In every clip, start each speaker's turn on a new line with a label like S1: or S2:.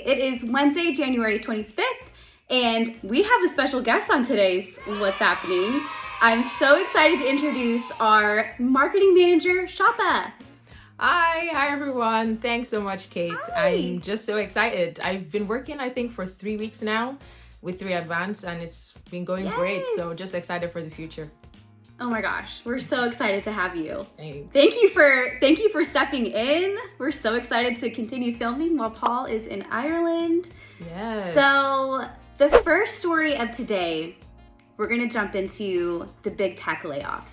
S1: It is Wednesday, January 25th, and we have a special guest on today's What's Happening. I'm so excited to introduce our marketing manager, Shapa.
S2: Hi everyone. Thanks so much, Kate.
S1: Hi.
S2: I'm just so excited. I've been working, I think, for 3 weeks now with 3 Advance, and it's been going great. So just excited for the future.
S1: Oh my gosh, we're so excited to have you.
S2: Thanks.
S1: Thank you for stepping in. We're so excited to continue filming while Paul is in Ireland.
S2: Yes.
S1: So the first story of today, we're gonna jump into the big tech layoffs.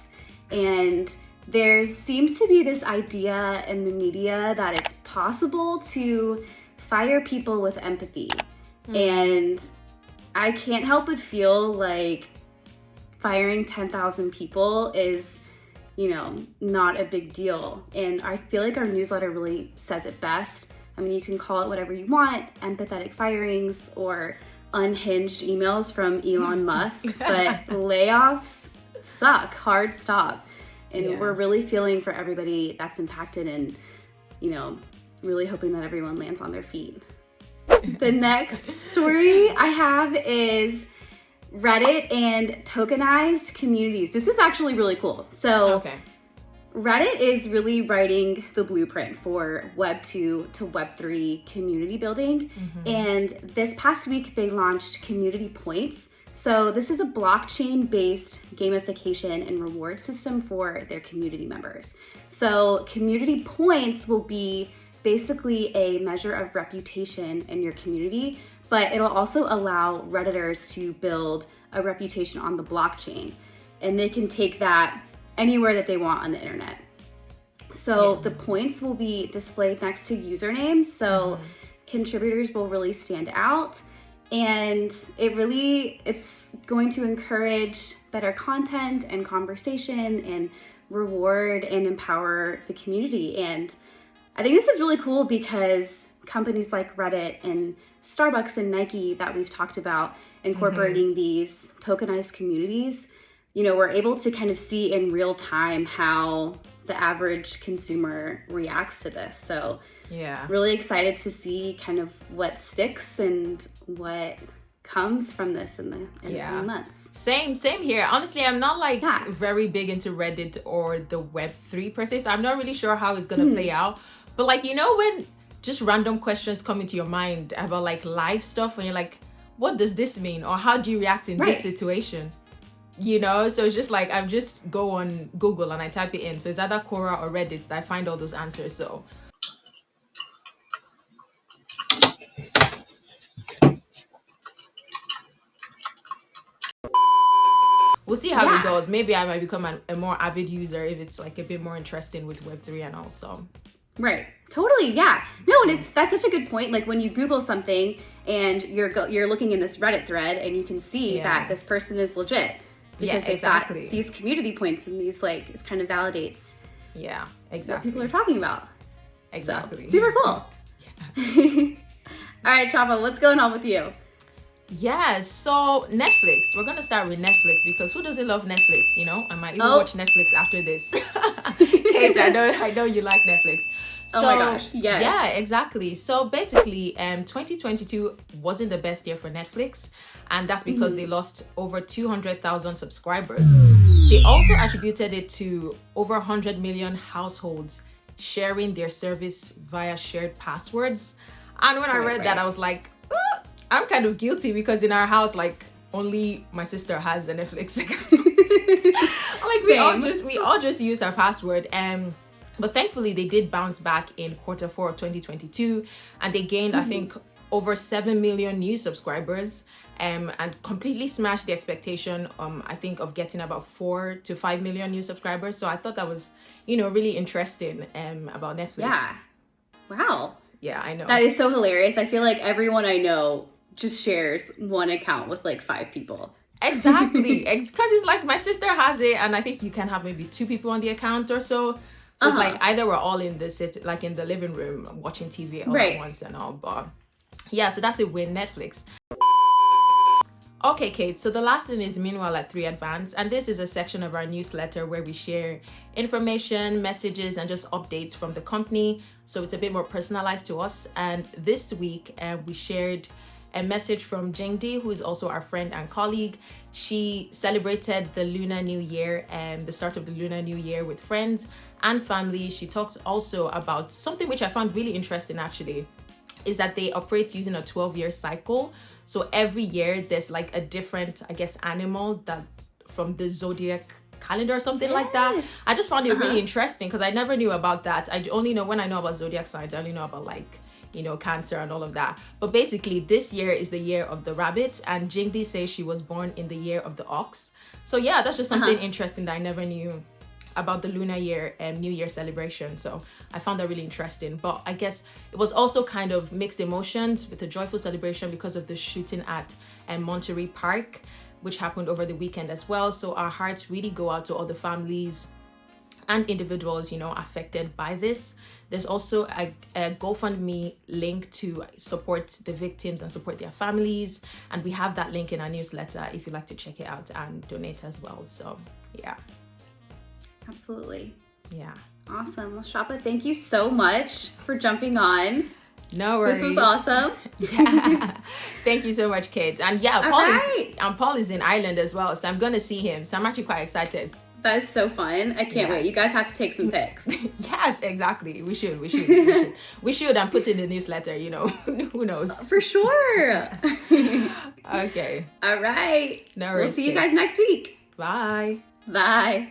S1: And there seems to be this idea in the media that it's possible to fire people with empathy. And I can't help but feel like firing 10,000 people is, not a big deal. And I feel like our newsletter really says it best. I mean, you can call it whatever you want, empathetic firings or unhinged emails from Elon Musk, but layoffs suck, hard stop. And we're really feeling for everybody that's impacted and, really hoping that everyone lands on their feet. The next story I have is Reddit and tokenized communities. This is actually really cool. So Reddit is really writing the blueprint for Web 2 to Web 3 community building. And this past week, they launched Community Points. So this is a blockchain-based gamification and reward system for their community members. So Community Points will be basically a measure of reputation in your community, but it'll also allow Redditors to build a reputation on the blockchain. And they can take that anywhere that they want on the internet. So the points will be displayed next to usernames, so contributors will really stand out. And it's going to encourage better content and conversation and reward and empower the community. And I think this is really cool because companies like Reddit and Starbucks and Nike that we've talked about incorporating these tokenized communities, we're able to kind of see in real time how the average consumer reacts to this. So really excited to see kind of what sticks and what comes from this in the coming months.
S2: Same here. Honestly, I'm not very big into Reddit or the Web3 per se, so I'm not really sure how it's gonna play out. But when just random questions come into your mind about live stuff, and you're like, what does this mean? Or how do you react in this situation? So it's just I'm just go on Google and I type it in. So it's either Quora or Reddit that I find all those answers. So we'll see how it goes. Maybe I might become a more avid user if it's a bit more interesting with Web3 and all. So
S1: right, totally, yeah. No, and that's such a good point. Like when you Google something and you're looking in this Reddit thread and you can see that this person is legit because they've got these community points and these it kind of validates what people are talking about.
S2: Exactly.
S1: So, super cool. All right, Shapa, what's going on with you?
S2: Yes, so Netflix. We're gonna start with Netflix because who doesn't love Netflix? I might even watch Netflix after this. Kate, I know you like Netflix. So,
S1: oh my gosh, yes.
S2: Yeah, exactly. So basically, 2022 wasn't the best year for Netflix, and that's because they lost over 200,000 subscribers. They also attributed it to over 100 million households sharing their service via shared passwords. And when I read that, I was like, I'm kind of guilty because in our house, only my sister has a Netflix account. we all just use our password. But thankfully they did bounce back in quarter 4 of 2022, and they gained, I think, over 7 million new subscribers, and completely smashed the expectation, I think, of getting about 4 to 5 million new subscribers. So I thought that was, really interesting about Netflix.
S1: Yeah. Wow.
S2: Yeah, I know.
S1: That is so hilarious. I feel like everyone I know just shares one account with 5 people.
S2: Exactly. Because it's my sister has it, and I think you can have maybe 2 people on the account or so. So it's either we're all in the in the living room watching TV all at once and all. But yeah, so that's it with Netflix. Okay, Kate. So the last thing is Meanwhile at 3 Advance. And this is a section of our newsletter where we share information, messages, and just updates from the company. So it's a bit more personalized to us. And this week, we shared a message from Jingdi, who is also our friend and colleague. She celebrated the Lunar New Year and the start of the Lunar New Year with friends and family. She talked also about something which I found really interesting actually, is that they operate using a 12-year cycle. So every year there's like a different, I guess, animal that from the zodiac calendar or something like that. I just found it really interesting because I never knew about that. I only know, when I know about zodiac signs, I only know about like, you know, Cancer and all of that. But basically this year is the year of the rabbit, and Jingdi says she was born in the year of the ox. So yeah, that's just something interesting that I never knew about the lunar year and New Year celebration. So I found that really interesting. But I guess it was also kind of mixed emotions with a joyful celebration because of the shooting at Monterey Park, which happened over the weekend as well. So our hearts really go out to all the families and individuals, you know, affected by this. There's also a GoFundMe link to support the victims and support their families. And we have that link in our newsletter if you'd like to check it out and donate as well. So yeah.
S1: Absolutely.
S2: Yeah.
S1: Awesome. Well, Shapa, thank you so much for jumping on.
S2: No worries.
S1: This was awesome.
S2: Yeah. Thank you so much, Kate. And yeah,
S1: All
S2: Paul is in Ireland as well, so I'm gonna see him. So I'm actually quite excited.
S1: That is so fun. I can't wait. You guys have to take some pics.
S2: Yes, exactly. We should and put in the newsletter, you know. Who knows?
S1: For sure.
S2: Okay.
S1: All right.
S2: No worries.
S1: We'll see you guys next week.
S2: Bye.
S1: Bye.